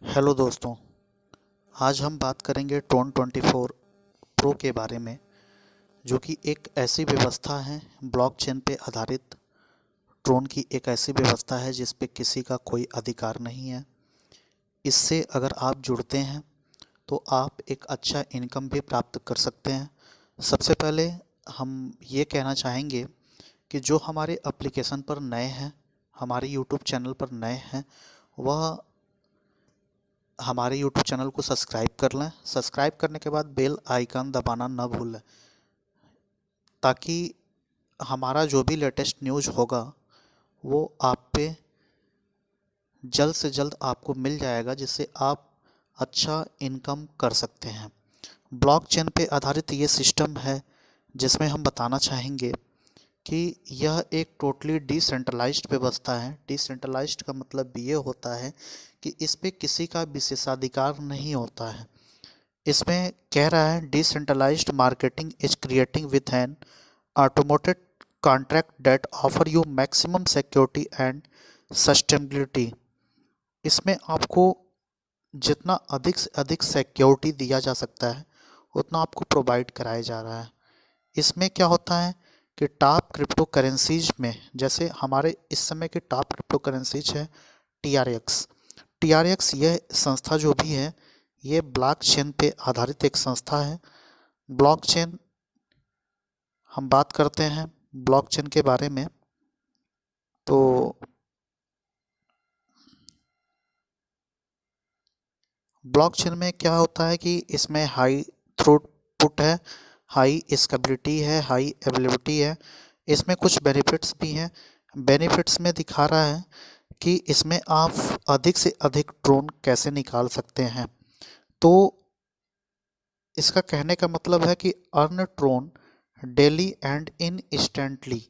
Hello दोस्तों। आज हम बात करेंगे ट्रोन 24 प्रो के बारे में, जो कि एक ऐसी व्यवस्था है ब्लॉकचेन पे आधारित। ट्रोन की एक ऐसी व्यवस्था है जिस पे किसी का कोई अधिकार नहीं है। इससे अगर आप जुड़ते हैं तो आप एक अच्छा इनकम भी प्राप्त कर सकते हैं। सबसे पहले हम ये कहना चाहेंगे कि जो हमारे एप्लीकेशन पर नए हैं, हमारे यूट्यूब चैनल पर नए हैं, वह हमारे यूट्यूब चैनल को सब्सक्राइब कर लें। सब्सक्राइब करने के बाद बेल आइकन दबाना न भूलें, ताकि हमारा जो भी लेटेस्ट न्यूज़ होगा वो आप पे जल्द से जल्द आपको मिल जाएगा, जिससे आप अच्छा इनकम कर सकते हैं। ब्लॉकचेन पे आधारित ये सिस्टम है जिसमें हम बताना चाहेंगे कि यह एक टोटली डिसेंट्रलाइज्ड व्यवस्था है। डिसेंट्रलाइज्ड का मतलब ये होता है कि इस पे किसी का विशेषाधिकार नहीं होता है। इसमें कह रहा है decentralised marketing is creating with an automated contract that offer you maximum security and sustainability. इसमें आपको जितना अधिक से अधिक सिक्योरिटी दिया जा सकता है उतना आपको प्रोवाइड कराया जा रहा है। इसमें क्या होता है कि टॉप क्रिप्टो करेंसीज में, जैसे हमारे इस समय की टॉप क्रिप्टो करेंसीज है TRX। TRX यह संस्था जो भी है, ये ब्लॉकचेन पे आधारित एक संस्था है। ब्लॉकचेन, हम बात करते हैं ब्लॉकचेन के बारे में, तो ब्लॉकचेन में क्या होता है कि इसमें हाई थ्रूपुट है, हाई स्केलेबिलिटी है, हाई अवेलेबिलिटी है। इसमें कुछ बेनिफिट्स भी हैं। बेनिफिट्स में दिखा रहा है कि इसमें आप अधिक से अधिक ट्रोन कैसे निकाल सकते हैं। तो इसका कहने का मतलब है कि earn Tron daily and instantly.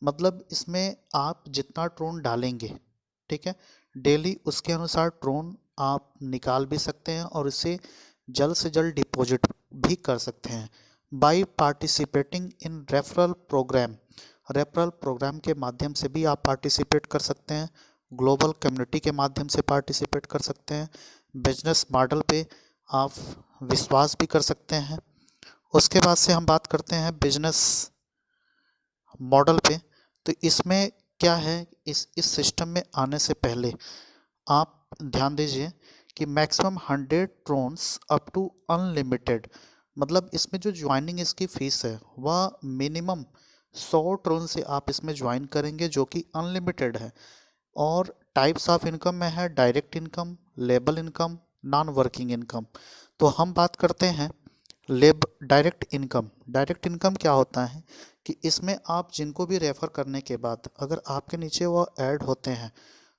मतलब इसमें आप जितना ट्रोन डालेंगे, ठीक है, डेली उसके अनुसार ट्रोन आप निकाल भी सकते हैं और इसे जल्द से जल्द डिपॉजिट भी कर सकते हैं। By participating in referral programme के माध्यम से भी आप पार्टिसिपेट कर सकते हैं। ग्लोबल कम्युनिटी के माध्यम से पार्टिसिपेट कर सकते हैं। बिजनेस मॉडल पे आप विश्वास भी कर सकते हैं। उसके बाद से हम बात करते हैं बिजनेस मॉडल पे। तो इसमें क्या है, इस सिस्टम में आने से पहले आप ध्यान दीजिए कि मैक्सिमम 100 ट्रोन्स अप टू अनलिमिटेड। मतलब इसमें जो ज्वाइनिंग इसकी फ़ीस है वह मिनिमम 100 ट्रोन से आप इसमें ज्वाइन करेंगे, जो कि अनलिमिटेड है। और टाइप्स ऑफ इनकम में है direct income, label income, non working income. तो हम बात करते हैं लेब डायरेक्ट इनकम। डायरेक्ट इनकम क्या होता है कि इसमें आप जिनको भी रेफ़र करने के बाद अगर आपके नीचे वो ऐड होते हैं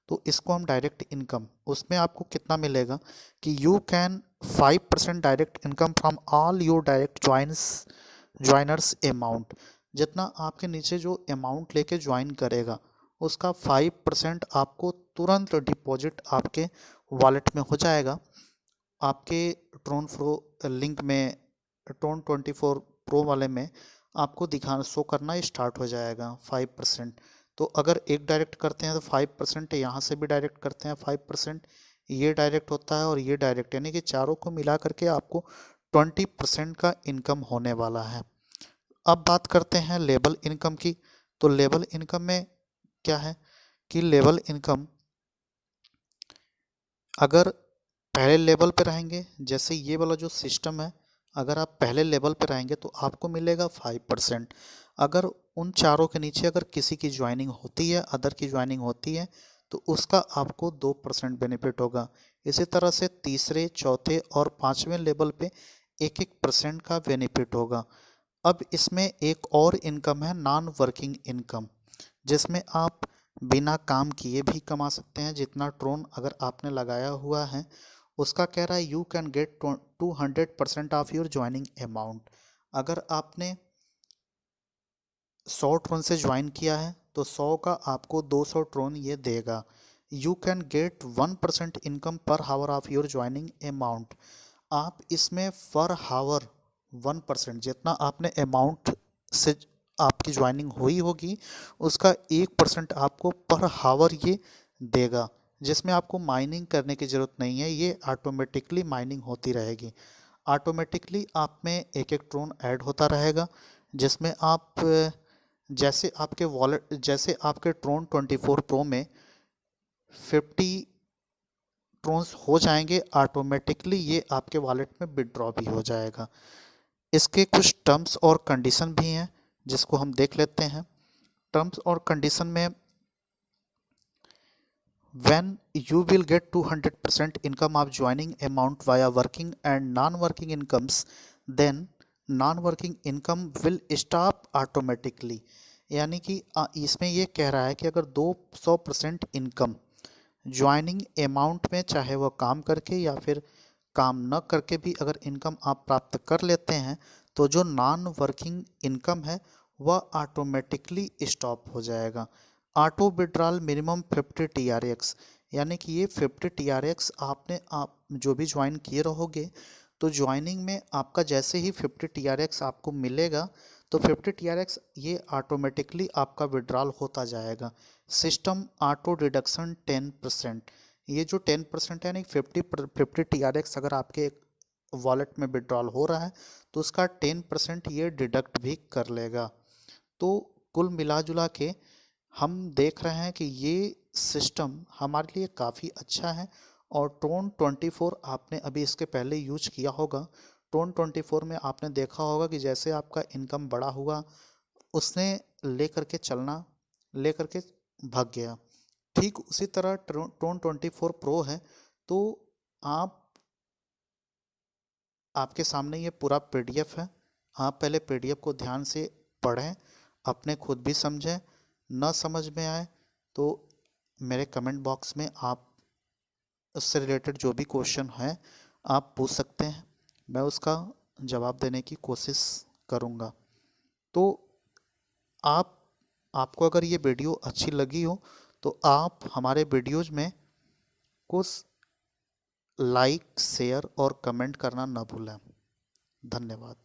तो इसको हम डायरेक्ट इनकम, उसमें आपको कितना मिलेगा कि you can 5% direct income from all your direct joiners amount. जितना आपके नीचे जो अमाउंट लेके ज्वाइन करेगा उसका 5% आपको तुरंत डिपॉजिट आपके वॉलेट में हो जाएगा। आपके ट्रोन प्रो लिंक में, ट्रोन 24 प्रो वाले में आपको दिखाना शो करना स्टार्ट हो जाएगा 5%। तो अगर एक डायरेक्ट करते हैं तो 5% यहाँ से भी डायरेक्ट करते हैं 5%, ये डायरेक्ट होता है और ये डायरेक्ट, यानी कि चारों को मिला करके आपको 20% का इनकम होने वाला है। अब बात करते हैं लेबल इनकम की। तो लेबल इनकम में क्या है कि लेबल इनकम अगर पहले लेवल पे रहेंगे, जैसे ये वाला जो सिस्टम है, अगर आप पहले लेवल पे रहेंगे तो आपको मिलेगा 5%। अगर उन चारों के नीचे अगर किसी की ज्वाइनिंग होती है, अदर की ज्वाइनिंग होती है, तो उसका आपको 2% बेनिफिट होगा। इसी तरह से तीसरे, चौथे और पाँचवें लेवल पे 1-1% का बेनिफिट होगा। अब इसमें एक और इनकम है नॉन वर्किंग इनकम, जिसमें आप बिना काम किए भी कमा सकते हैं। जितना ट्रोन अगर आपने लगाया हुआ है उसका कह रहा है you can get 200% of your joining amount. अगर आपने 100 ट्रोन से ज्वाइन किया है तो 100 का आपको 200 ट्रोन ये देगा। यू कैन गेट 1% इनकम पर हावर ऑफ योर ज्वाइनिंग अमाउंट। आप इसमें पर हावर 1%, जितना आपने अमाउंट से आपकी ज्वाइनिंग हुई होगी उसका 1% आपको पर हावर ये देगा, जिसमें आपको माइनिंग करने की ज़रूरत नहीं है, ये ऑटोमेटिकली माइनिंग होती रहेगी। ऑटोमेटिकली आप में एक एक ट्रोन ऐड होता रहेगा, जिसमें आप जैसे आपके ट्रोन 24 प्रो में 50 ट्रोन्स हो जाएंगे, ऑटोमेटिकली ये आपके वॉलेट में विड्रॉ भी हो जाएगा। इसके कुछ टर्म्स और कंडीशन भी हैं जिसको हम देख लेते हैं। टर्म्स और कंडीशन में when you will get 200% income of joining amount via working and non-working incomes, then non-working income will stop automatically। यानी कि इसमें ये कह रहा है कि अगर 200% इनकम ज्वाइनिंग अमाउंट में, चाहे वह काम करके या फिर काम न करके भी अगर इनकम आप प्राप्त कर लेते हैं, तो जो नॉन वर्किंग इनकम है वह ऑटोमेटिकली स्टॉप हो जाएगा। ऑटो विड्रॉल मिनिमम 50 TRX, यानी कि ये 50 TRX आप जो भी ज्वाइन किए रहोगे, तो ज्वाइनिंग में आपका जैसे ही 50 TRX आपको मिलेगा, तो 50 TRX ये ऑटोमेटिकली आपका विड्रॉल होता जाएगा। सिस्टम ऑटो डिडक्शन 10%, ये जो 10% यानी 50 TRX अगर आपके वॉलेट में विड्रॉल हो रहा है, तो उसका 10% ये डिडक्ट भी कर लेगा। तो कुल मिला जुला के हम देख रहे हैं कि ये सिस्टम हमारे लिए काफ़ी अच्छा है। और ट्रोन 24 आपने अभी इसके पहले यूज किया होगा। ट्रोन 24 में आपने देखा होगा कि जैसे आपका इनकम बड़ा हुआ, उसने लेकर के चलना, लेकर के भाग गया। ठीक उसी तरह ट्रोन 24 प्रो है। तो आप आपके सामने ये पूरा PDF है। आप पहले PDF को ध्यान से पढ़ें, अपने खुद भी समझें। न समझ में आए तो मेरे कमेंट बॉक्स में आप उससे रिलेटेड जो भी क्वेश्चन है आप पूछ सकते हैं, मैं उसका जवाब देने की कोशिश करूँगा। तो आपको अगर ये वीडियो अच्छी लगी हो तो आप हमारे वीडियोज़ में कुछ लाइक, शेयर और कमेंट करना न भूलें। धन्यवाद।